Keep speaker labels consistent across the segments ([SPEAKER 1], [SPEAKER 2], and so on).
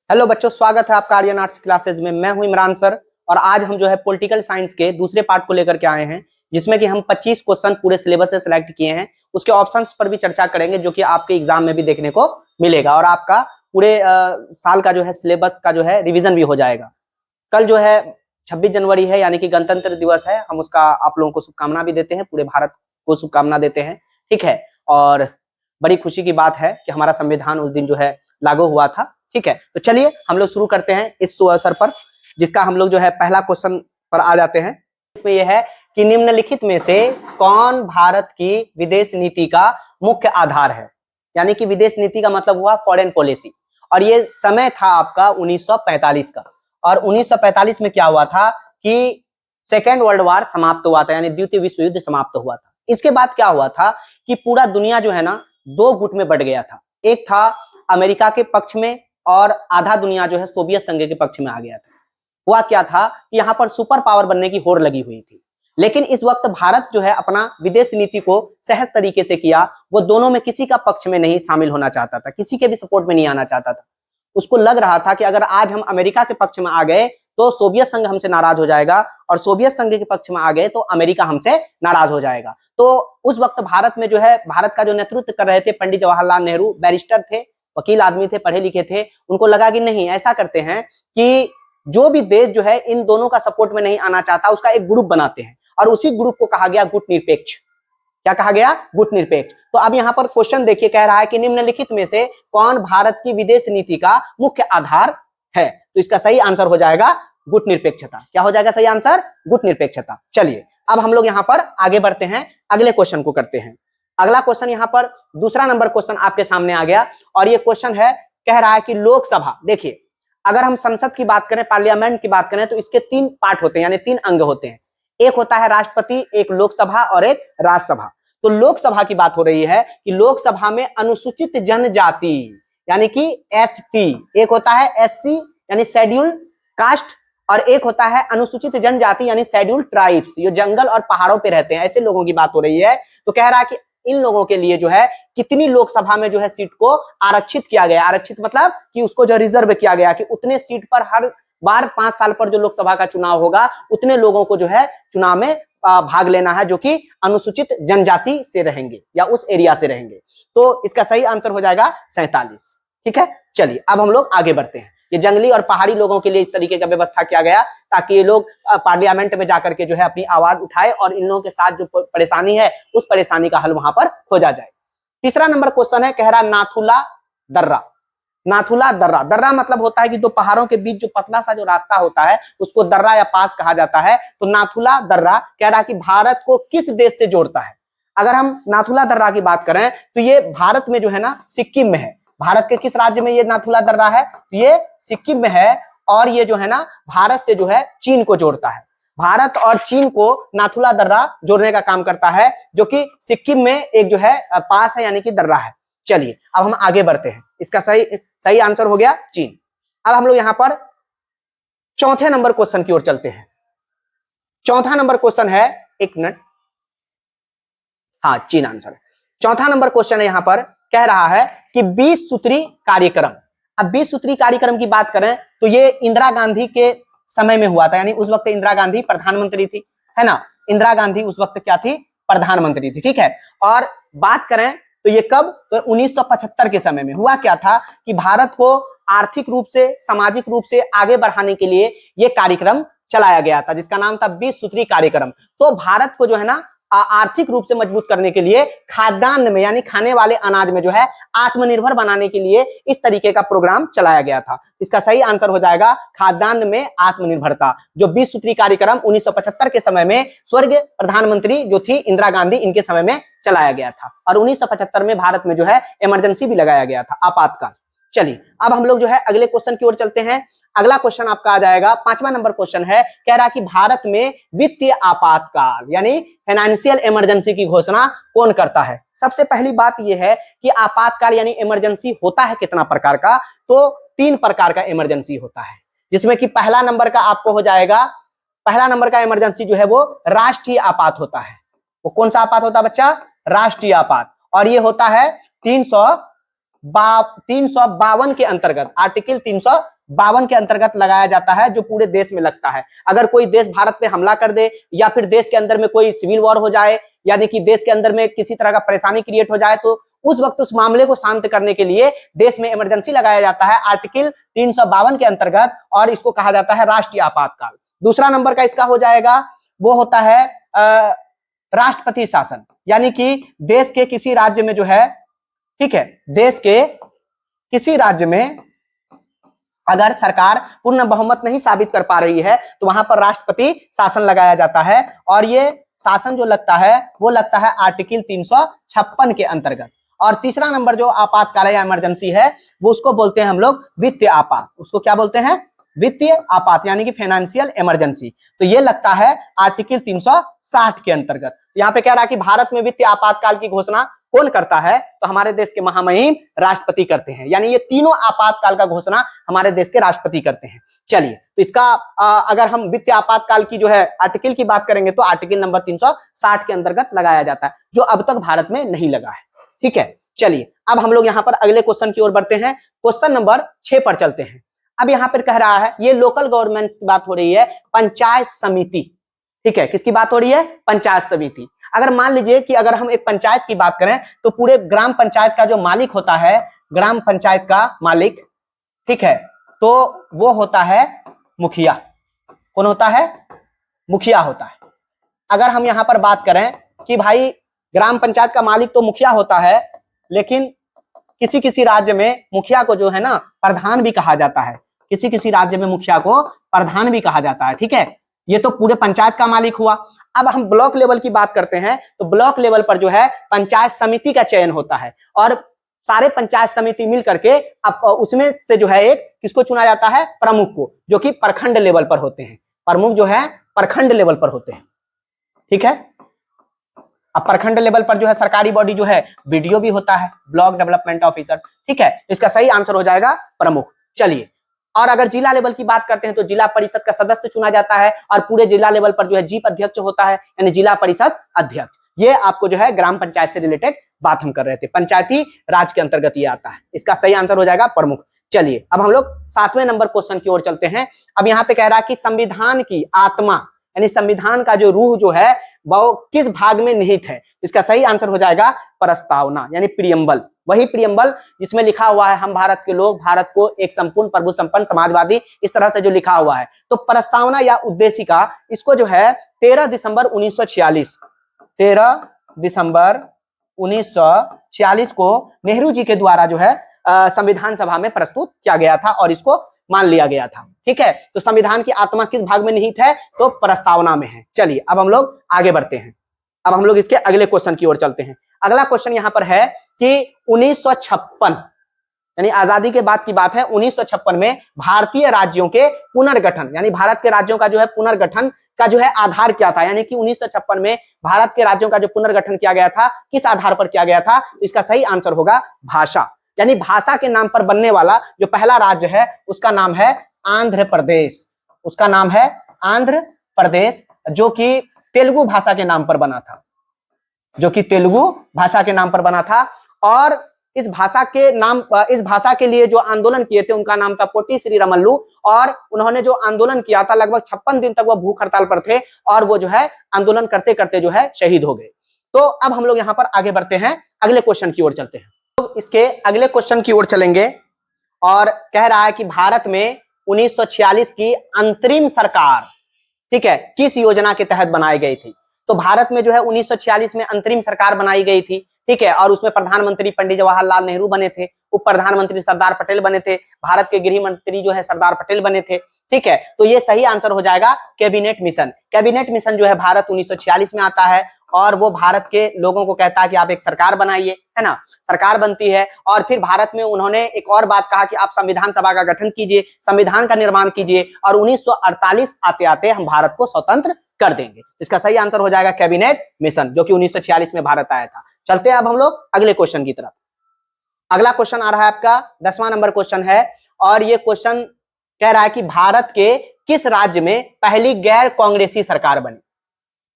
[SPEAKER 1] Hello बच्चों, स्वागत है आपका आर्यन आर्ट्स क्लासेज में। मैं हूं इमरान सर और आज हम जो है पॉलिटिकल साइंस के दूसरे पार्ट को लेकर के आए हैं, जिसमें कि हम 25 क्वेश्चन पूरे सिलेबस से सिलेक्ट किए हैं। उसके ऑप्शंस पर भी चर्चा करेंगे जो कि आपके एग्जाम में भी देखने को मिलेगा और आपका पूरे साल का जो है सिलेबस का जो है रिविजन भी हो जाएगा। कल जो है 26 जनवरी है, यानी कि गणतंत्र दिवस है। हम उसका आप लोगों को शुभकामना भी देते हैं, पूरे भारत को शुभकामना देते हैं, ठीक है। और बड़ी खुशी की बात है कि हमारा संविधान उस दिन जो है लागू हुआ था, ठीक है। तो चलिए हम लोग शुरू करते हैं इस अवसर पर, जिसका हम लोग जो है पहला क्वेश्चन पर आ जाते हैं। इसमें यह है कि निम्नलिखित में से कौन भारत की विदेश नीति का मुख्य आधार है। यानी कि विदेश नीति का मतलब हुआ फॉरेन पॉलिसी, और ये समय था आपका 1945 का। और 1945 में क्या हुआ था कि सेकेंड वर्ल्ड वार समाप्त हुआ था, यानी द्वितीय विश्व युद्ध समाप्त हुआ था। इसके बाद क्या हुआ था कि पूरा दुनिया जो है ना दो गुट में बट गया था। एक था अमेरिका के पक्ष में और आधा दुनिया जो है सोवियत संघ के पक्ष में आ गया था। हुआ क्या था कि यहाँ पर सुपर पावर बनने की होड़ लगी हुई थी, लेकिन इस वक्त भारत जो है अपना विदेश नीति को सहज तरीके से किया। वो दोनों में किसी का पक्ष में नहीं शामिल होना चाहता था, किसी के भी सपोर्ट में नहीं आना चाहता था। उसको लग रहा था कि अगर आज हम अमेरिका के पक्ष में आ गए तो सोवियत संघ हमसे नाराज हो जाएगा, और सोवियत संघ के पक्ष में आ गए तो अमेरिका हमसे नाराज हो जाएगा। तो उस वक्त भारत में जो है भारत का जो नेतृत्व कर रहे थे पंडित जवाहरलाल नेहरू, बैरिस्टर थे, वकील आदमी थे, पढ़े लिखे थे। उनको लगा कि नहीं, ऐसा करते हैं कि जो भी देश जो है इन दोनों का सपोर्ट में नहीं आना चाहता उसका एक ग्रुप बनाते हैं, और उसी ग्रुप को कहा गया गुट निरपेक्ष। क्या कहा गया? गुट निरपेक्ष। तो अब यहाँ पर क्वेश्चन देखिए, कह रहा है कि निम्नलिखित में से कौन भारत की विदेश नीति का मुख्य आधार है। तो इसका सही आंसर हो जाएगा गुट निरपेक्षता। क्या हो जाएगा सही आंसर? गुट निरपेक्षता। चलिए अब हम लोग यहाँ पर आगे बढ़ते हैं, अगले क्वेश्चन को करते हैं। अगला क्वेश्चन यहाँ पर दूसरा नंबर क्वेश्चन आपके सामने आ गया, और ये क्वेश्चन है, कह रहा है कि लोकसभा, देखिए अगर हम संसद की बात करें, पार्लियामेंट की बात करें, तो इसके तीन पार्ट होते हैं, यानी तीन अंग होते हैं। एक होता है राष्ट्रपति, एक लोकसभा और एक राज्यसभा। तो लोकसभा की बात हो रही है कि लोकसभा में अनुसूचित जनजाति यानी कि एसटी, एक होता है एससी यानी शेड्यूल कास्ट, और एक होता है अनुसूचित जनजाति यानी शेड्यूल ट्राइब्स, जो जंगल और पहाड़ों पे रहते हैं, ऐसे लोगों की बात हो रही है। तो कह रहा है कि इन लोगों के लिए जो है कितनी लोकसभा में जो है सीट को आरक्षित किया गया। आरक्षित मतलब कि उसको जो रिजर्व किया गया कि उतने सीट पर हर बार 5 साल पर जो लोकसभा का चुनाव होगा उतने लोगों को जो है चुनाव में भाग लेना है, जो कि अनुसूचित जनजाति से रहेंगे या उस एरिया से रहेंगे। तो इसका सही आंसर हो जाएगा 47। ठीक है, चलिए अब हम लोग आगे बढ़ते हैं। ये जंगली और पहाड़ी लोगों के लिए इस तरीके का व्यवस्था किया गया ताकि ये लोग पार्लियामेंट में जाकर के जो है अपनी आवाज उठाए और इन लोगों के साथ जो परेशानी है उस परेशानी का हल वहां पर खोजा जाए। तीसरा नंबर क्वेश्चन है, कह रहा नाथुला दर्रा। नाथुला दर्रा, दर्रा मतलब होता है कि दो पहाड़ों के बीच जो पतला सा जो रास्ता होता है उसको दर्रा या पास कहा जाता है। तो नाथुला दर्रा कह रहा है कि भारत को किस देश से जोड़ता है। अगर हम नाथुला दर्रा की बात करें तो ये भारत में जो है ना सिक्किम में है। भारत के किस राज्य में ये नाथुला दर्रा है? ये सिक्किम में है, और ये जो है ना भारत से जो है चीन को जोड़ता है। भारत और चीन को नाथुला दर्रा जोड़ने का काम करता है, जो कि सिक्किम में एक जो है पास है, यानी कि दर्रा है। चलिए अब हम आगे बढ़ते हैं, इसका सही आंसर हो गया चीन। अब हम लोग यहां पर चौथे नंबर क्वेश्चन की ओर चलते हैं। चौथा नंबर क्वेश्चन है, एक मिनट, हाँ चीन आंसर। चौथा नंबर क्वेश्चन है, यहां पर कह रहा है कि 20 सूत्री कार्यक्रम। अब 20 सूत्री कार्यक्रम की बात करें तो ये इंदिरा गांधी के समय में हुआ था, यानी उस वक्त इंदिरा गांधी प्रधानमंत्री थी, है ना। इंदिरा गांधी उस वक्त क्या थी? प्रधानमंत्री थी, ठीक है। और बात करें तो ये कब? तो 1975 के समय में हुआ क्या था कि भारत को आर्थिक रूप से, सामाजिक रूप से आगे बढ़ाने के लिए ये कार्यक्रम चलाया गया था, जिसका नाम था 20 सूत्री कार्यक्रम। तो भारत को जो है ना आर्थिक रूप से मजबूत करने के लिए खाद्यान्न में, यानी खाने वाले अनाज में जो है आत्मनिर्भर बनाने के लिए इस तरीके का प्रोग्राम चलाया गया था। इसका सही आंसर हो जाएगा खाद्यान्न में आत्मनिर्भरता, जो 20 सूत्री कार्यक्रम 1975 के समय में स्वर्गीय प्रधानमंत्री जो थी इंदिरा गांधी, इनके समय में चलाया गया था। और 1975 में भारत में जो है इमरजेंसी भी लगाया गया था, आपातकाल। चलिए अब हम लोग जो है अगले क्वेश्चन की ओर चलते हैं। अगला क्वेश्चन आपका आ जाएगा, पांचवा नंबर क्वेश्चन है, कह रहा कि भारत में वित्तीय आपातकाल यानी फाइनेंशियल इमरजेंसी की घोषणा कौन करता है। सबसे पहली बात यह है कि आपातकाल यानी इमरजेंसी होता है कितना प्रकार का? तो 3 प्रकार का इमरजेंसी होता है, जिसमें कि पहला नंबर का आपको हो जाएगा, पहला नंबर का इमरजेंसी जो है वो राष्ट्रीय आपात होता है। वो कौन सा आपात होता है बच्चा? राष्ट्रीय आपात। और ये होता है 352 के अंतर्गत, आर्टिकल 352 के अंतर्गत लगाया जाता है, जो पूरे देश में लगता है। अगर कोई देश भारत पे हमला कर दे या फिर देश के अंदर में कोई सिविल वॉर हो जाए, यानी कि देश के अंदर में किसी तरह का परेशानी क्रिएट हो जाए, तो उस वक्त उस मामले को शांत करने के लिए देश में इमरजेंसी लगाया जाता है आर्टिकल 352 के अंतर्गत, और इसको कहा जाता है राष्ट्रीय आपातकाल। दूसरा नंबर का इसका हो जाएगा, वो होता है राष्ट्रपति शासन, यानी कि देश के किसी राज्य में जो है, ठीक है, देश के किसी राज्य में अगर सरकार पूर्ण बहुमत नहीं साबित कर पा रही है तो वहां पर राष्ट्रपति शासन लगाया जाता है, और ये शासन जो लगता है वो लगता है आर्टिकल 356 के अंतर्गत। और तीसरा नंबर जो आपातकाल या इमरजेंसी है, वो उसको बोलते हैं हम लोग वित्तीय आपात। उसको क्या बोलते हैं? वित्तीय आपात, यानी कि फाइनेंशियल इमरजेंसी। तो ये लगता है आर्टिकल 360 के अंतर्गत। यहाँ पे कह रहा है कि भारत में वित्तीय आपातकाल की घोषणा कौन करता है? तो हमारे देश के महामहिम राष्ट्रपति करते हैं, यानी ये तीनों आपातकाल का घोषणा हमारे देश के राष्ट्रपति करते हैं। चलिए, तो इसका अगर हम वित्तीय आपातकाल की जो है आर्टिकल की बात करेंगे तो आर्टिकल नंबर 360 के अंतर्गत लगाया जाता है, जो अब तक भारत में नहीं लगा है। ठीक है, चलिए अब हम लोग यहाँ पर अगले क्वेश्चन की ओर बढ़ते हैं। क्वेश्चन नंबर 6 पर चलते हैं। अब यहाँ पर कह रहा है, ये लोकल गवर्नमेंट की बात हो रही है, पंचायत समिति। ठीक है, किसकी बात हो रही है? पंचायत समिति। अगर मान लीजिए कि अगर हम एक पंचायत की बात करें तो पूरे ग्राम पंचायत का जो मालिक होता है, ग्राम पंचायत का मालिक, ठीक है, तो वो होता है मुखिया। कौन होता है? मुखिया होता है। अगर हम यहां पर बात करें कि भाई ग्राम पंचायत का मालिक तो मुखिया होता है, लेकिन किसी किसी राज्य में मुखिया को जो है ना प्रधान भी कहा जाता है। किसी किसी राज्य में मुखिया को प्रधान भी कहा जाता है। ठीक है, ये तो पूरे पंचायत का मालिक हुआ। अब हम ब्लॉक लेवल की बात करते हैं तो ब्लॉक लेवल पर जो है पंचायत समिति का चयन होता है, और सारे पंचायत समिति मिल करके अब उसमें से जो है एक किसको चुना जाता है? प्रमुख को, जो कि प्रखंड लेवल पर होते हैं। प्रमुख जो है प्रखंड लेवल पर होते हैं। ठीक है, अब प्रखंड लेवल पर जो है सरकारी बॉडी जो है बीडीओ भी होता है, ब्लॉक डेवलपमेंट ऑफिसर। ठीक है, इसका सही आंसर हो जाएगा प्रमुख। चलिए, और अगर जिला लेवल की बात करते हैं तो जिला परिषद का सदस्य चुना जाता है, और पूरे जिला लेवल पर जो है जीप अध्यक्ष होता है, यानी जिला परिषद अध्यक्ष। ये आपको जो है ग्राम पंचायत से रिलेटेड बात हम कर रहे थे, पंचायती राज के अंतर्गत ये आता है। इसका सही आंसर हो जाएगा प्रमुख। चलिए, अब हम लोग 7वें नंबर क्वेश्चन की ओर चलते हैं। अब यहाँ पे कह रहा है कि संविधान की आत्मा, यानी संविधान का जो रूह जो है वो किस भाग में निहित है? इसका सही आंसर हो जाएगा प्रस्तावना, यानी प्रियम्बल। वही प्रियम्बल जिसमें लिखा हुआ है हम भारत के लोग, भारत को एक संपूर्ण प्रभु संपन्न समाजवादी, इस तरह से जो लिखा हुआ है। तो प्रस्तावना या उद्देशिका, इसको जो है 13 दिसंबर 1946 को नेहरू जी के द्वारा जो है संविधान सभा में प्रस्तुत किया गया था, और इसको मान लिया गया था। ठीक है, तो संविधान की आत्मा किस भाग में निहित है? तो प्रस्तावना में है। चलिए, अब हम लोग आगे बढ़ते हैं। अब हम लोग इसके अगले क्वेश्चन की ओर चलते हैं। अगला क्वेश्चन यहाँ पर है कि 1956, यानी आजादी के बाद की बात है, 1956 में भारतीय राज्यों के पुनर्गठन, यानी भारत के राज्यों का जो है पुनर्गठन का जो है आधार क्या था? यानी कि 1956 में भारत के राज्यों का जो पुनर्गठन किया गया था, किस आधार पर किया गया था? इसका सही आंसर होगा भाषा, यानी भाषा के नाम पर बनने वाला जो पहला राज्य है उसका नाम है आंध्र प्रदेश। उसका नाम है आंध्र प्रदेश, जो कि तेलुगु भाषा के नाम पर बना था, जो कि तेलुगु भाषा के नाम पर बना था। और इस भाषा के लिए जो आंदोलन किए थे उनका नाम था पोटी श्रीरामल्लू, और उन्होंने जो आंदोलन किया था लगभग 56 दिन तक वो भूख हड़ताल पर थे, और वो जो है आंदोलन करते करते जो है शहीद हो गए। तो अब हम लोग यहाँ पर आगे बढ़ते हैं, अगले क्वेश्चन की ओर चलते हैं। तो इसके अगले क्वेश्चन की ओर चलेंगे, और कह रहा है कि भारत में 1946 की अंतरिम सरकार, ठीक है, किस योजना के तहत बनाई गई थी? तो भारत में जो है 1946 में अंतरिम सरकार बनाई गई थी। ठीक है, और उसमें प्रधानमंत्री पंडित जवाहरलाल नेहरू बने थे, उप प्रधानमंत्री सरदार पटेल बने थे, भारत के गृह मंत्री जो है सरदार पटेल बने थे। ठीक है, तो ये सही आंसर हो जाएगा कैबिनेट मिशन। कैबिनेट मिशन जो है भारत 1946 में आता है, और वो भारत के लोगों को कहता है कि आप एक सरकार बनाइए, है ना। सरकार बनती है, और फिर भारत में उन्होंने एक और बात कहा कि आप संविधान सभा का गठन कीजिए, संविधान का निर्माण कीजिए, और 1948 आते आते हम भारत को स्वतंत्र कर देंगे। इसका सही आंसर हो जाएगा कैबिनेट मिशन, जो कि 1946 में भारत आया था। चलते हैं अब हम लोग अगले क्वेश्चन की तरफ। अगला क्वेश्चन आ रहा है आपका 10वां नंबर क्वेश्चन है, और ये क्वेश्चन कह रहा है कि भारत के किस राज्य में पहली गैर कांग्रेसी सरकार बनी?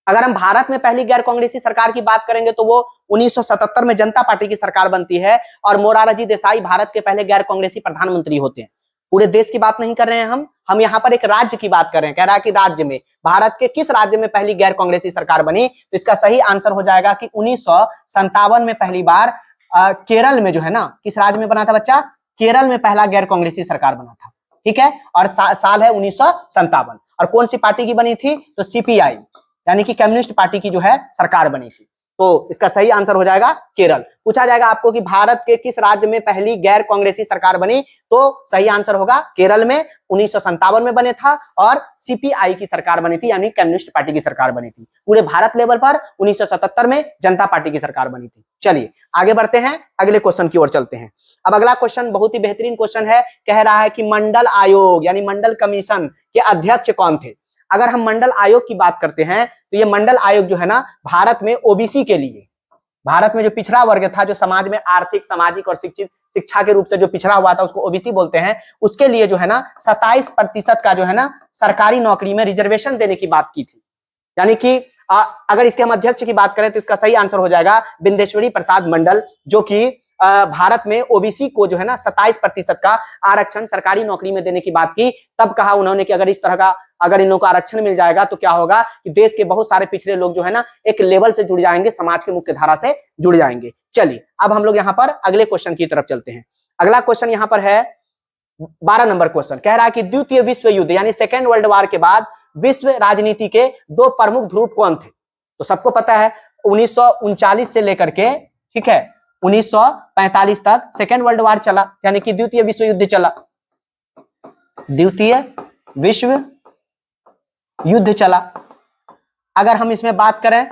[SPEAKER 1] अगर हम भारत में पहली गैर कांग्रेसी सरकार की बात करेंगे तो वो 1977 में जनता पार्टी की सरकार बनती है और मोरारजी देसाई भारत के पहले गैर कांग्रेसी प्रधानमंत्री होते हैं। पूरे देश की बात नहीं कर रहे हैं हम यहाँ पर एक राज्य की बात कर रहे हैं। कह रहा है कि राज्य में, भारत के किस राज्य में पहली गैर कांग्रेसी सरकार बनी, तो इसका सही आंसर हो जाएगा कि 1957 में पहली बार केरल में जो है ना, किस राज्य में बना था बच्चा, केरल में पहला गैर कांग्रेसी सरकार बना था। ठीक है, और साल है 1957। और कौन सी पार्टी की बनी थी, तो सीपीआई यानी कि कम्युनिस्ट पार्टी की जो है सरकार बनी थी। तो इसका सही आंसर हो जाएगा केरल। पूछा जाएगा आपको कि भारत के किस राज्य में पहली गैर कांग्रेसी सरकार बनी, तो सही आंसर होगा केरल में 1957 में बने था और सीपीआई की सरकार बनी थी यानी कम्युनिस्ट पार्टी की सरकार बनी थी। पूरे भारत लेवल पर 1977 में जनता पार्टी की सरकार बनी थी। चलिए आगे बढ़ते हैं, अगले क्वेश्चन की ओर चलते हैं। अब अगला क्वेश्चन बहुत ही बेहतरीन क्वेश्चन है। कह रहा है कि मंडल आयोग यानी मंडल कमीशन के अध्यक्ष कौन थे। अगर हम मंडल आयोग की बात करते हैं तो ये मंडल आयोग जो है ना, भारत में ओबीसी के लिए, भारत में जो पिछड़ा वर्ग था, जो समाज में आर्थिक, सामाजिक और शिक्षा के रूप से जो पिछड़ा हुआ था उसको ओबीसी बोलते हैं, उसके लिए जो है ना 27% का जो है ना सरकारी नौकरी में रिजर्वेशन देने की बात की थी। यानी कि अगर इसके हम अध्यक्ष की बात करें तो इसका सही आंसर हो जाएगा बिंदेश्वरी प्रसाद मंडल, जो कि भारत में ओबीसी को जो है ना 27% का आरक्षण सरकारी नौकरी में देने की बात की। तब कहा उन्होंने कि अगर इस तरह का, अगर इन लोगों को आरक्षण मिल जाएगा तो क्या होगा कि देश के बहुत सारे पिछड़े लोग जो है ना एक लेवल से जुड़ जाएंगे, समाज की मुख्य धारा से जुड़ जाएंगे। चलिए अब हम लोग यहाँ पर अगले क्वेश्चन की तरफ चलते हैं। अगला क्वेश्चन यहाँ पर है 12 नंबर क्वेश्चन। कह रहा है कि द्वितीय विश्व युद्ध यानी सेकेंड वर्ल्ड वॉर के बाद विश्व राजनीति के 2 प्रमुख ध्रुव कौन थे। तो सबको पता है 1939 से लेकर के, ठीक है, 1945 तक सेकेंड वर्ल्ड वॉर चला यानी कि द्वितीय विश्व युद्ध चला, द्वितीय विश्व युद्ध चला। अगर हम इसमें बात करें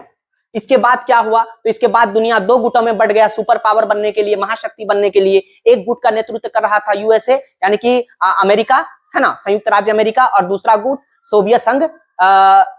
[SPEAKER 1] इसके बाद क्या हुआ, तो इसके बाद दुनिया 2 गुटों में बढ़ गया सुपर पावर बनने के लिए, महाशक्ति बनने के लिए। एक गुट का नेतृत्व कर रहा था यूएसए यानी कि अमेरिका है ना, संयुक्त राज्य अमेरिका, और दूसरा गुट सोवियत संघ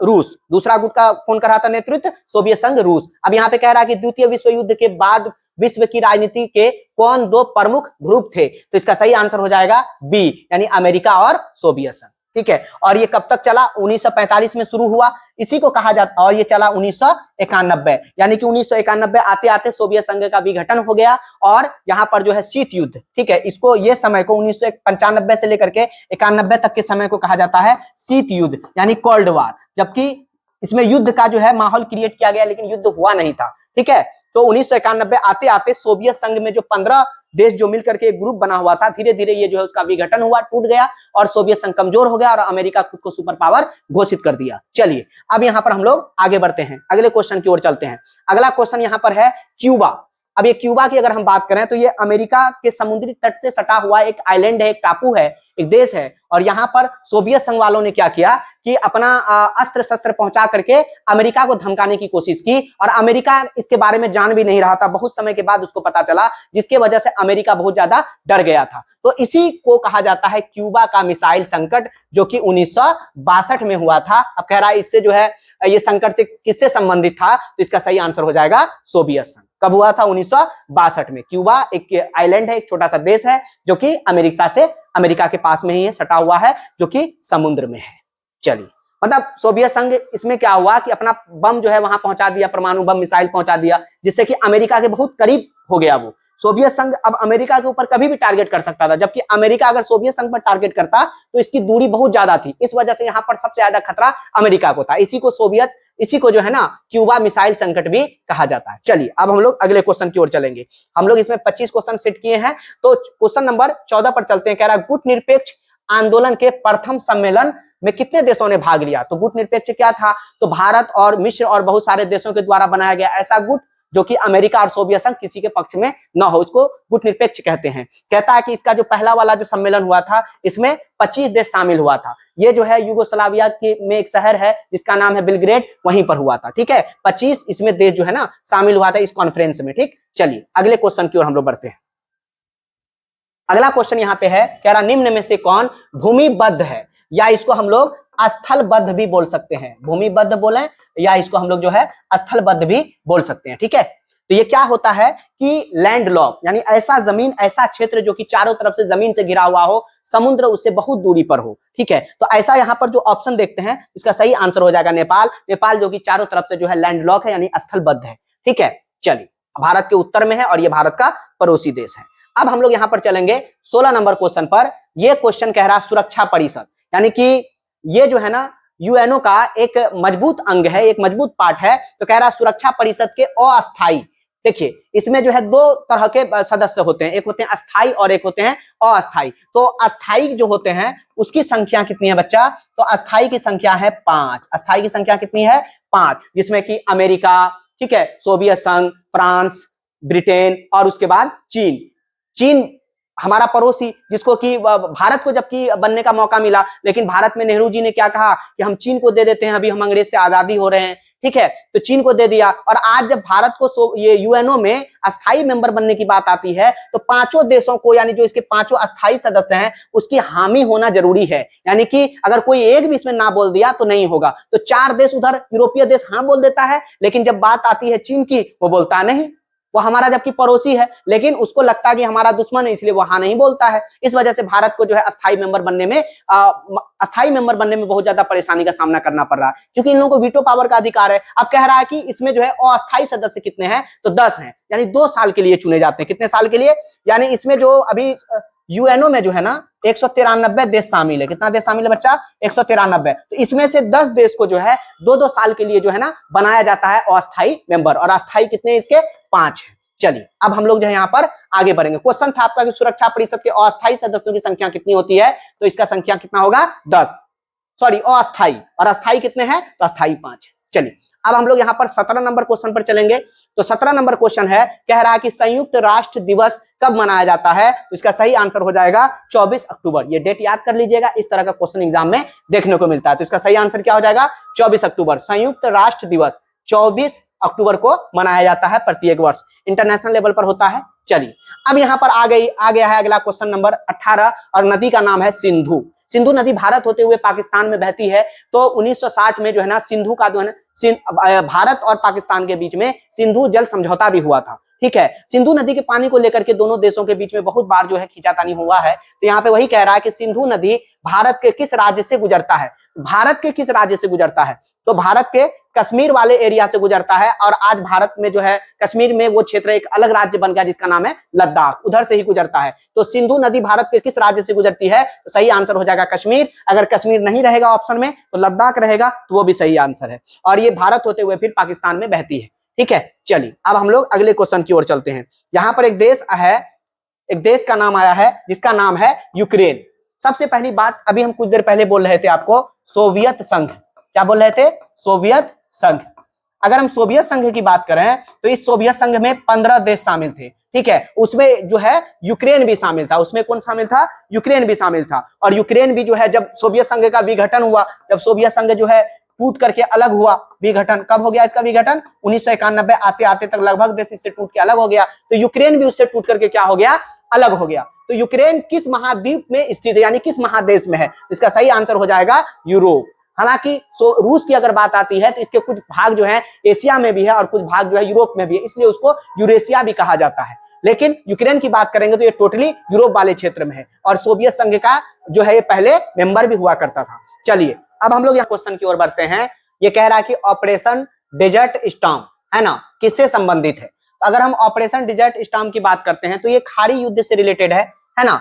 [SPEAKER 1] रूस। दूसरा गुट का कौन कर रहा था नेतृत्व, सोवियत संघ रूस। अब यहाँ पे कह रहा है कि द्वितीय विश्व युद्ध के बाद विश्व की राजनीति के कौन 2 प्रमुख ध्रुव थे, तो इसका सही आंसर हो जाएगा बी यानी अमेरिका और सोवियत संघ। ठीक है, और ये कब तक चला, 1945 में शुरू हुआ, इसी को कहा जाता, और ये चला 1991 यानी कि 1991 आते आते सोवियत संघ का विघटन हो गया और यहाँ पर जो है शीत युद्ध, ठीक है, इसको ये समय को 1995 से लेकर के 91 तक के समय को कहा जाता है शीत युद्ध यानी कोल्ड वार। जबकि इसमें युद्ध का जो है माहौल क्रिएट किया गया लेकिन युद्ध हुआ नहीं था। ठीक है, तो 1991 आते आते सोवियत संघ में जो 15 देश जो मिलकर के एक ग्रुप बना हुआ था, धीरे धीरे ये जो है उसका विघटन हुआ, टूट गया और सोवियत संघ कमजोर हो गया और अमेरिका खुद को सुपर पावर घोषित कर दिया। चलिए अब यहाँ पर हम लोग आगे बढ़ते हैं, अगले क्वेश्चन की ओर चलते हैं। अगला क्वेश्चन यहाँ पर है क्यूबा। अब ये क्यूबा की अगर हम बात करें तो ये अमेरिका के समुद्री तट से सटा हुआ एक आइलैंड है, एक टापू है, एक देश है। और यहाँ पर सोवियत संघ वालों ने क्या किया कि अपना अस्त्र शस्त्र पहुंचा करके अमेरिका को धमकाने की कोशिश की और अमेरिका इसके बारे में जान भी नहीं रहा था। बहुत समय के बाद उसको पता चला, जिसके वजह से अमेरिका बहुत ज्यादा डर गया था। तो इसी को कहा जाता है क्यूबा का मिसाइल संकट, जो कि 1962 में हुआ था। अब कह रहा है इससे जो है ये संकट से किससे संबंधित था, तो इसका सही आंसर हो जाएगा सोवियत संघ। कब हुआ था, 1962 में। क्यूबा एक आइलैंड है, एक छोटा सा देश है जो कि अमेरिका के पास में ही है, सटा हुआ है, जो कि समुद्र में है। चलिए, मतलब सोवियत संघ इसमें क्या हुआ कि अपना बम जो है वहां पहुंचा दिया, परमाणु बम मिसाइल पहुंचा दिया, जिससे कि अमेरिका के बहुत करीब हो गया वो। सोवियत संघ अब अमेरिका के ऊपर कभी भी टारगेट कर सकता था, जबकि अमेरिका अगर सोवियत संघ पर टारगेट करता तो इसकी दूरी बहुत ज्यादा थी। इस वजह से यहाँ पर सबसे ज्यादा खतरा अमेरिका को था। इसी को जो है ना क्यूबा मिसाइल संकट भी कहा जाता है। चलिए अब हम लोग अगले क्वेश्चन की ओर चलेंगे। हम लोग इसमें 25 क्वेश्चन सेट किए हैं, तो क्वेश्चन नंबर 14 पर चलते हैं। कह रहा है गुट निरपेक्ष आंदोलन के प्रथम सम्मेलन में कितने देशों ने भाग लिया। तो गुट निरपेक्ष क्या था, तो भारत और मिस्र और बहुत सारे देशों के द्वारा बनाया गया ऐसा गुट जो कि अमेरिका और सोवियत संघ किसी के पक्ष में न हो, उसको गुट निरपेक्ष कहते हैं। कहता है कि इसका जो पहला वाला जो सम्मेलन हुआ था इसमें 25 देश शामिल हुआ था। ये जो है यूगोस्लाविया में एक शहर है जिसका नाम है बेलग्रेड, वहीं पर हुआ था। ठीक है, 25 इसमें देश जो है ना शामिल हुआ था इस कॉन्फ्रेंस में। ठीक, चलिए अगले क्वेश्चन की ओर हम लोग बढ़ते हैं। अगला क्वेश्चन यहाँ पे है, कह रहा निम्न में से कौन भूमिबद्ध है, या इसको हम लोग स्थलबद्ध भी बोल सकते हैं। भूमिबद्ध बोले या इसको हम लोग जो है स्थलबद्ध भी बोल सकते हैं। ठीक है, तो ये क्या होता है कि लैंड लॉक, यानी ऐसा जमीन, ऐसा क्षेत्र जो कि चारों तरफ से जमीन से घिरा हुआ हो, समुद्र उससे बहुत दूरी पर हो, ठीक है। तो ऐसा यहाँ पर जो ऑप्शन देखते हैं इसका सही आंसर हो जाएगा नेपाल। नेपाल जो कि चारों तरफ से जो है लैंड लॉक है, यानी स्थलबद्ध है, ठीक है। चलिए, भारत के उत्तर में है और ये भारत का पड़ोसी देश है। अब हम लोग यहाँ पर चलेंगे 16 नंबर क्वेश्चन पर। ये क्वेश्चन कह रहा सुरक्षा परिषद, यानी कि ये जो है ना यूएनओ का एक मजबूत अंग है, एक मजबूत पार्ट है। तो कह रहा सुरक्षा परिषद के अस्थायी, देखिए इसमें जो है दो तरह के सदस्य होते हैं, एक होते हैं अस्थाई और एक होते हैं अस्थाई। तो अस्थाई जो होते हैं उसकी संख्या कितनी है बच्चा? तो अस्थाई की संख्या है 5। अस्थाई की संख्या कितनी है? 5, जिसमें कि अमेरिका, ठीक है, सोवियत संघ, फ्रांस, ब्रिटेन और उसके बाद चीन। चीन हमारा पड़ोसी, जिसको कि भारत को जबकि बनने का मौका मिला, लेकिन भारत में नेहरू जी ने क्या कहा कि हम चीन को दे देते हैं, अभी हम अंग्रेज से आजादी हो रहे हैं, ठीक है। तो चीन को दे दिया। और आज जब भारत को ये यूएनओ में अस्थाई मेंबर बनने की बात आती है तो पांचों देशों को, यानी जो इसके पांचों अस्थाई सदस्य हैं, उसकी हामी होना जरूरी है। यानी कि अगर कोई एक भी इसमें ना बोल दिया तो नहीं होगा। तो 4 देश उधर यूरोपीय देश हाँ बोल देता है, लेकिन जब बात आती है चीन की, वो बोलता नहीं। वो हमारा जबकि पड़ोसी है, लेकिन उसको लगता है कि हमारा दुश्मन है, इसलिए वो हाँ नहीं बोलता है। इस वजह से भारत को जो है अस्थाई मेंबर बनने में बहुत ज्यादा परेशानी का सामना करना पड़ रहा है, क्योंकि इन लोगों को वीटो पावर का अधिकार है। अब कह रहा है कि इसमें जो है अस्थाई सदस्य कितने हैं? तो 10 हैं, यानी 2 साल के लिए चुने जाते हैं। कितने साल के लिए? यानी इसमें जो अभी यूएनओ में जो है ना 193 देश शामिल है। कितना देश शामिल है बच्चा? 193। तो इसमें से 10 देश को जो है 2-2 साल के लिए जो है ना बनाया जाता है अस्थाई मेंबर, और अस्थाई कितने इसके? 5 है। चलिए, अब हम लोग जो है यहाँ पर आगे बढ़ेंगे। क्वेश्चन था आपका कि सुरक्षा परिषद के अस्थाई सदस्यों की संख्या कितनी होती है? तो इसका संख्या कितना होगा? 10, सॉरी अस्थाई, और अस्थाई कितने हैं? तो अस्थाई 5 है। चलिए, अब हम लोग यहाँ पर 17 नंबर क्वेश्चन पर चलेंगे। तो 17 नंबर क्वेश्चन है, कह रहा है कि संयुक्त राष्ट्र दिवस कब मनाया जाता है? तो इसका सही आंसर हो जाएगा 24 अक्टूबर। ये डेट याद कर लीजिएगा, इस तरह का क्वेश्चन एग्जाम में देखने को मिलता है। तो इसका सही आंसर क्या हो जाएगा? 24 अक्टूबर। संयुक्त राष्ट्र दिवस 24 अक्टूबर को मनाया जाता है प्रत्येक वर्ष, इंटरनेशनल लेवल पर होता है। चलिए, अब यहाँ पर आ गया है अगला क्वेश्चन नंबर 18, और नदी का नाम है सिंधु। सिंधु नदी भारत होते हुए पाकिस्तान में बहती है। तो 1960 में जो है ना सिंधु का जो है ना भारत और पाकिस्तान के बीच में सिंधु जल समझौता भी हुआ था, ठीक है। सिंधु नदी के पानी को लेकर के दोनों देशों के बीच में बहुत बार जो है खींचातानी हुआ है। तो यहाँ पे वही कह रहा है कि सिंधु नदी भारत के किस राज्य से गुजरता है? भारत के किस राज्य से गुजरता है? तो भारत के कश्मीर वाले एरिया से गुजरता है। और आज भारत में जो है कश्मीर में वो क्षेत्र एक अलग राज्य बन गया जिसका नाम है लद्दाख, उधर से ही गुजरता है। तो सिंधु नदी भारत के किस राज्य से गुजरती है? तो सही आंसर हो जाएगा कश्मीर। अगर कश्मीर नहीं रहेगा ऑप्शन में तो लद्दाख रहेगा, तो वो भी सही आंसर है। और ये भारत होते हुए फिर पाकिस्तान में बहती है, ठीक है। चलिए, अब हम लोग अगले क्वेश्चन की ओर चलते हैं। यहाँ पर एक देश है, एक देश का नाम आया है जिसका नाम है यूक्रेन। सबसे पहली बात, अभी हम कुछ देर पहले बोल रहे थे आपको सोवियत संघ। क्या बोल रहे थे? सोवियत संघ। अगर हम सोवियत संघ की बात करें तो इस सोवियत संघ में 15 देश शामिल थे, ठीक है। उसमें जो है यूक्रेन भी शामिल था। उसमें कौन शामिल था? यूक्रेन भी शामिल था। और यूक्रेन भी जो है जब सोवियत संघ का विघटन हुआ, जब सोवियत संघ जो है टूट करके अलग हुआ, विघटन कब हो गया इसका विघटन? 1991। आते आते तक लगभग देश इससे टूट के अलग हो गया। तो यूक्रेन भी उससे टूट करके क्या हो गया? अलग हो गया। तो यूक्रेन किस महाद्वीप में स्थित है, यानी किस महादेश में है? इसका सही आंसर हो जाएगा यूरोप। हालांकि रूस की अगर बात आती है तो इसके कुछ भाग जो है एशिया में भी है और कुछ भाग जो है यूरोप में भी है, इसलिए उसको यूरेशिया भी कहा जाता है। लेकिन यूक्रेन की बात करेंगे तो ये टोटली यूरोप वाले क्षेत्र में है, और सोवियत संघ का जो है ये पहले मेंबर भी हुआ करता था। चलिए, अब हम लोग यहाँ क्वेश्चन की ओर बढ़ते हैं। ये कह रहा है कि ऑपरेशन डेजर्ट स्टॉर्म है ना, किससे संबंधित है? अगर हम ऑपरेशन डेजर्ट स्टॉर्म की बात करते हैं तो ये खाड़ी युद्ध से रिलेटेड है ना।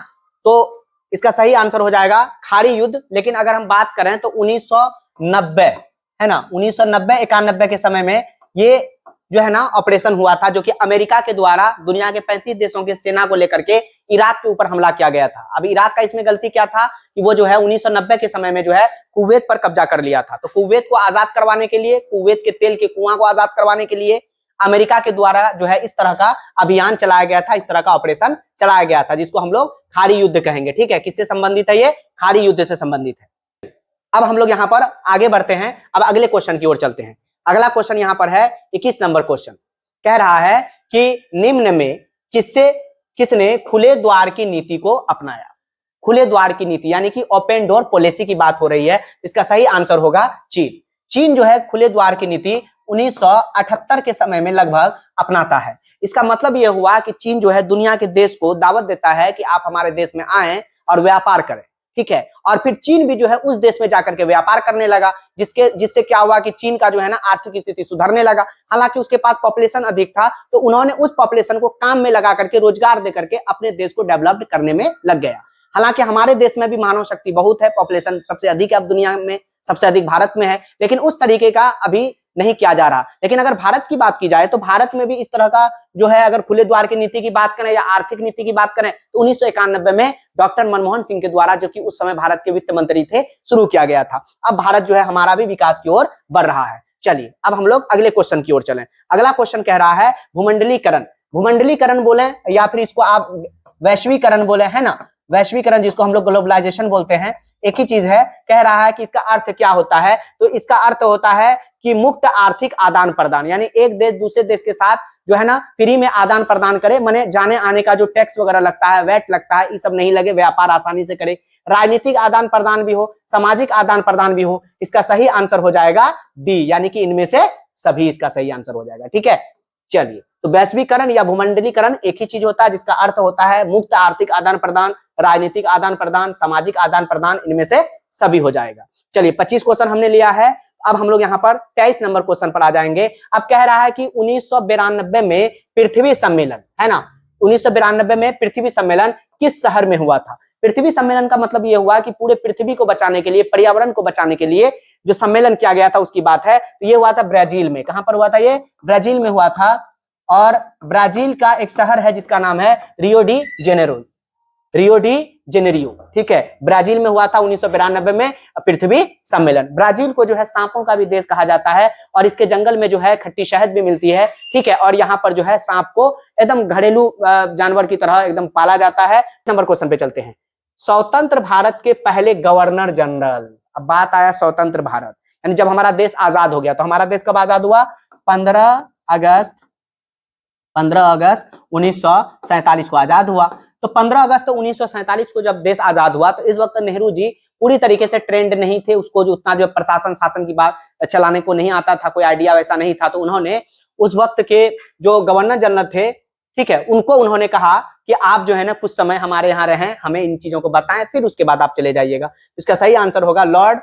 [SPEAKER 1] तो इसका सही आंसर हो जाएगा खाड़ी युद्ध। लेकिन अगर हम बात करें तो 1990 है ना, 1990-91 के समय में ये जो है ना ऑपरेशन हुआ था, जो कि अमेरिका के द्वारा दुनिया के 35 देशों की सेना को लेकर के इराक के ऊपर हमला किया गया था। अब इराक का इसमें गलती क्या था कि वो जो है 1990 के समय में जो है कुवैत पर कब्जा कर लिया था। तो कुवैत को आजाद करवाने के लिए, कुवैत के तेल के कुआं को आजाद करवाने के लिए अमेरिका के द्वारा जो है इस तरह का अभियान चलाया गया था, इस तरह का ऑपरेशन चलाया गया था, जिसको हम लोग खाड़ी युद्ध कहेंगे, ठीक है। किससे संबंधित है? ये खाड़ी युद्ध से संबंधित है। अब हम लोग यहाँ पर आगे बढ़ते हैं। अब अगले क्वेश्चन की ओर चलते हैं। अगला क्वेश्चन यहाँ पर है 21 नंबर क्वेश्चन। कह रहा है कि निम्न में किसने खुले द्वार की नीति को अपनाया? खुले द्वार की नीति यानी कि ओपन डोर पॉलिसी की बात हो रही है। इसका सही आंसर होगा चीन। चीन जो है खुले द्वार की नीति 1978 के समय में लगभग अपनाता है। इसका मतलब यह हुआ कि चीन जो है दुनिया के देश को दावत देता है कि आप हमारे देश में आएं और व्यापार करें, ठीक है। और फिर चीन भी जो है उस देश में जाकर के व्यापार करने लगा, जिससे क्या हुआ कि चीन का जो है ना आर्थिक स्थिति सुधरने लगा। हालांकि उसके पास पॉपुलेशन अधिक था, तो उन्होंने उस पॉपुलेशन को काम में लगा करके, रोजगार दे करके अपने देश को डेवलप करने में लग गया। हालांकि हमारे देश में भी मानव शक्ति बहुत है, पॉपुलेशन सबसे अधिक है अब दुनिया में, सबसे अधिक भारत में है, लेकिन उस तरीके का अभी नहीं किया जा रहा। लेकिन अगर भारत की बात की जाए तो भारत में भी इस तरह का जो है, अगर खुले द्वार की नीति की बात करें या आर्थिक नीति की बात करें, तो 1991 में डॉक्टर मनमोहन सिंह के द्वारा, जो कि उस समय भारत के वित्त मंत्री थे, शुरू किया गया था। अब भारत जो है हमारा भी विकास की ओर बढ़ रहा है। चलिए अब हम लोग अगले क्वेश्चन की ओर चलें। अगला क्वेश्चन कह रहा है भूमंडलीकरण। भूमंडलीकरण बोले या फिर इसको आप वैश्वीकरण बोले, है ना, वैश्वीकरण जिसको हम लोग ग्लोबलाइजेशन बोलते हैं, एक ही चीज है। कह रहा है कि इसका अर्थ क्या होता है, तो इसका अर्थ होता है कि मुक्त आर्थिक आदान प्रदान, यानी एक देश दूसरे देश के साथ जो है ना फ्री में आदान प्रदान करे, माने जाने आने का जो टैक्स वगैरह लगता है, वैट लगता है, ये सब नहीं लगे, व्यापार आसानी से करे, राजनीतिक आदान प्रदान भी हो, सामाजिक आदान प्रदान भी हो। इसका सही आंसर हो जाएगा डी, यानी कि इनमें से सभी इसका सही आंसर हो जाएगा, ठीक है। चलिए, तो वैश्वीकरण या भूमंडलीकरण एक ही चीज होता है, जिसका अर्थ होता है मुक्त आर्थिक आदान प्रदान, राजनीतिक आदान प्रदान, सामाजिक आदान प्रदान, इनमें से सभी हो जाएगा। चलिए 25 क्वेश्चन हमने लिया है। अब हम लोग यहाँ पर 23 नंबर क्वेश्चन पर आ जाएंगे। अब कह रहा है कि 1992 में पृथ्वी सम्मेलन, है ना, 1992 में पृथ्वी सम्मेलन किस शहर में हुआ था। पृथ्वी सम्मेलन का मतलब यह हुआ कि पूरे पृथ्वी को बचाने के लिए, पर्यावरण को बचाने के लिए जो सम्मेलन किया गया था उसकी बात है। तो ये हुआ था ब्राजील में। कहां पर हुआ था ये? ब्राजील में हुआ था। और ब्राजील का एक शहर है जिसका नाम है Rio de Janeiro, Rio de Janeiro, ठीक है। ब्राजील में हुआ था 1992 में पृथ्वी सम्मेलन। ब्राजील को जो है सांपों का भी देश कहा जाता है, और इसके जंगल में जो है खट्टी शहद भी मिलती है, ठीक है। और यहाँ पर जो है सांप को एकदम घरेलू जानवर की तरह एकदम पाला जाता है। नंबर क्वेश्चन पे चलते हैं। स्वतंत्र भारत के पहले गवर्नर जनरल। अब बात आया स्वतंत्र भारत, यानी जब हमारा देश आजाद हो गया। तो हमारा देश कब आजाद हुआ? 15 अगस्त 1947 को आजाद हुआ। तो 15 अगस्त 1947 को जब देश आजाद हुआ, तो इस वक्त नेहरू जी पूरी तरीके से ट्रेंड नहीं थे, उसको जो उतना जो प्रशासन शासन की बात चलाने को नहीं आता था, कोई आइडिया वैसा नहीं था। तो उन्होंने उस वक्त के जो गवर्नर जनरल थे, ठीक है, उनको उन्होंने कहा कि आप जो है ना कुछ समय हमारे यहाँ रहें, हमें इन चीजों को बताएं, फिर उसके बाद आप चले जाइएगा। इसका सही आंसर होगा लॉर्ड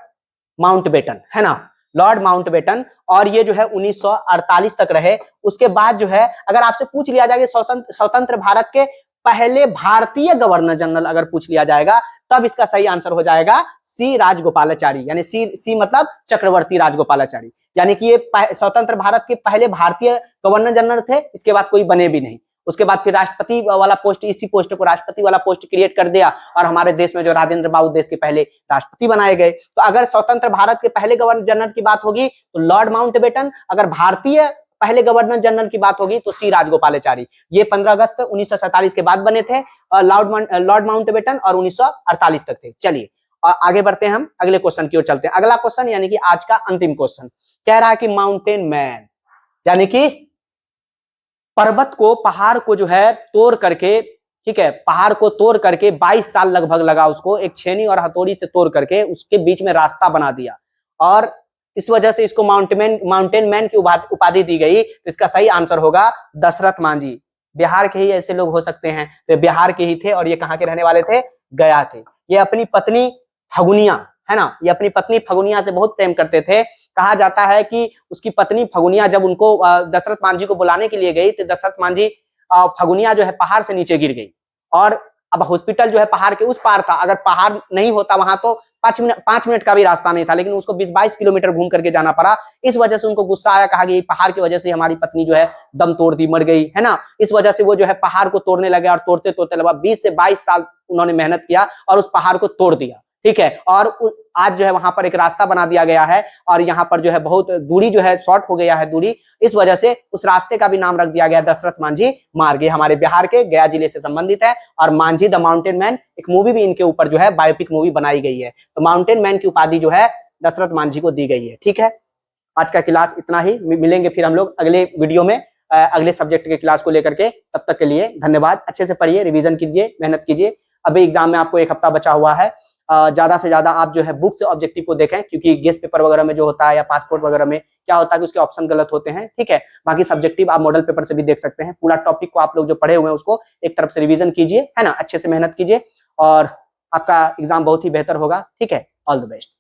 [SPEAKER 1] माउंटबेटन, है ना, लॉर्ड माउंटबेटन। और ये जो है 1948 तक रहे। उसके बाद जो है अगर आपसे पूछ लिया जाए स्वतंत्र भारत के पहले भारतीय गवर्नर जनरल अगर पूछ लिया जाएगा, तब इसका सही आंसर हो जाएगा सी राजगोपालाचारी, यानी सी मतलब चक्रवर्ती राजगोपालाचारी। यानी कि ये स्वतंत्र भारत के पहले भारतीय गवर्नर जनरल थे, इसके बाद कोई बने भी नहीं। उसके बाद फिर राष्ट्रपति वाला पोस्ट, इसी पोस्ट को राष्ट्रपति वाला पोस्ट क्रिएट कर दिया, और हमारे देश में जो राजेंद्र बाबू देश के पहले राष्ट्रपति बनाए गए। तो अगर स्वतंत्र भारत के पहले गवर्नर जनरल की बात होगी तो लॉर्ड माउंटबेटन, अगर भारतीय पहले गवर्नर जनरल की बात होगी तो सी राजगोपालाचारी। ये 15 अगस्त 1947 के बाद बने थे लॉर्ड माउंटबेटन, और 1948 तक थे। चलिए आगे बढ़ते हैं, हम अगले क्वेश्चन की ओर चलते हैं। अगला क्वेश्चन यानी कि आज का अंतिम क्वेश्चन कह रहा है कि माउंटेन मैन, यानी कि पर्वत को, पहाड़ को जो है तोड़ करके, ठीक है, पहाड़ को तोड़ करके 22 साल लगभग लगा उसको, एक छेनी और हथौड़ी से तोड़ करके उसके बीच में रास्ता बना दिया, और इस वजह से इसको माउंटेन मैन की उपाधि दी गई। तो इसका सही आंसर होगा दशरथ मांझी। बिहार के ही ऐसे लोग हो सकते हैं, तो बिहार के ही थे, और ये कहाँ के रहने वाले थे? गया के। ये अपनी पत्नी फगुनिया, है ना, ये अपनी पत्नी फगुनिया से बहुत प्रेम करते थे। कहा जाता है कि उसकी पत्नी फगुनिया जब उनको दशरथ मांझी को बुलाने के लिए गई, तो दशरथ मांझी फगुनिया जो है पहाड़ से नीचे गिर गई, और अब हॉस्पिटल जो है पहाड़ के उस पार था। अगर पहाड़ नहीं होता वहां तो 5 मिनट का भी रास्ता नहीं था, लेकिन उसको 20-22 किलोमीटर घूम करके जाना पड़ा। इस वजह से उनको गुस्सा आया, कहा कि पहाड़ की वजह से हमारी पत्नी जो है दम तोड़ दी, मर गई, है ना। इस वजह से वो जो है पहाड़ को तोड़ने लगे, और तोड़ते तोड़ते लगभग 20 से 22 साल उन्होंने मेहनत किया और उस पहाड़ को तोड़ दिया, ठीक है। और आज जो है वहां पर एक रास्ता बना दिया गया है, और यहाँ पर जो है बहुत दूरी जो है शॉर्ट हो गया है दूरी, इस वजह से उस रास्ते का भी नाम रख दिया गया दशरथ मांझी मार्ग। ये हमारे बिहार के गया जिले से संबंधित है, और मांझी द माउंटेन मैन एक मूवी भी इनके ऊपर जो है बायोपिक मूवी बनाई गई है। तो माउंटेन मैन की उपाधि जो है दशरथ मांझी को दी गई है, ठीक है। आज का क्लास इतना ही, मिलेंगे फिर हम लोग अगले वीडियो में अगले सब्जेक्ट के क्लास को लेकर के। तब तक के लिए धन्यवाद। अच्छे से पढ़िए, रिविजन कीजिए, मेहनत कीजिए। अभी एग्जाम में आपको 1 हफ्ता बचा हुआ है। ज्यादा से ज्यादा आप जो है बुक से ऑब्जेक्टिव को देखें, क्योंकि गेस्ट पेपर वगैरह में जो होता है या पासपोर्ट वगैरह में क्या होता है कि उसके ऑप्शन गलत होते हैं, ठीक है। बाकी सब्जेक्टिव आप मॉडल पेपर से भी देख सकते हैं। पूरा टॉपिक को आप लोग जो पढ़े हुए हैं उसको एक तरफ से रिवीजन कीजिए, है ना, अच्छे से मेहनत कीजिए और आपका एग्जाम बहुत ही बेहतर होगा, ठीक है। All the best.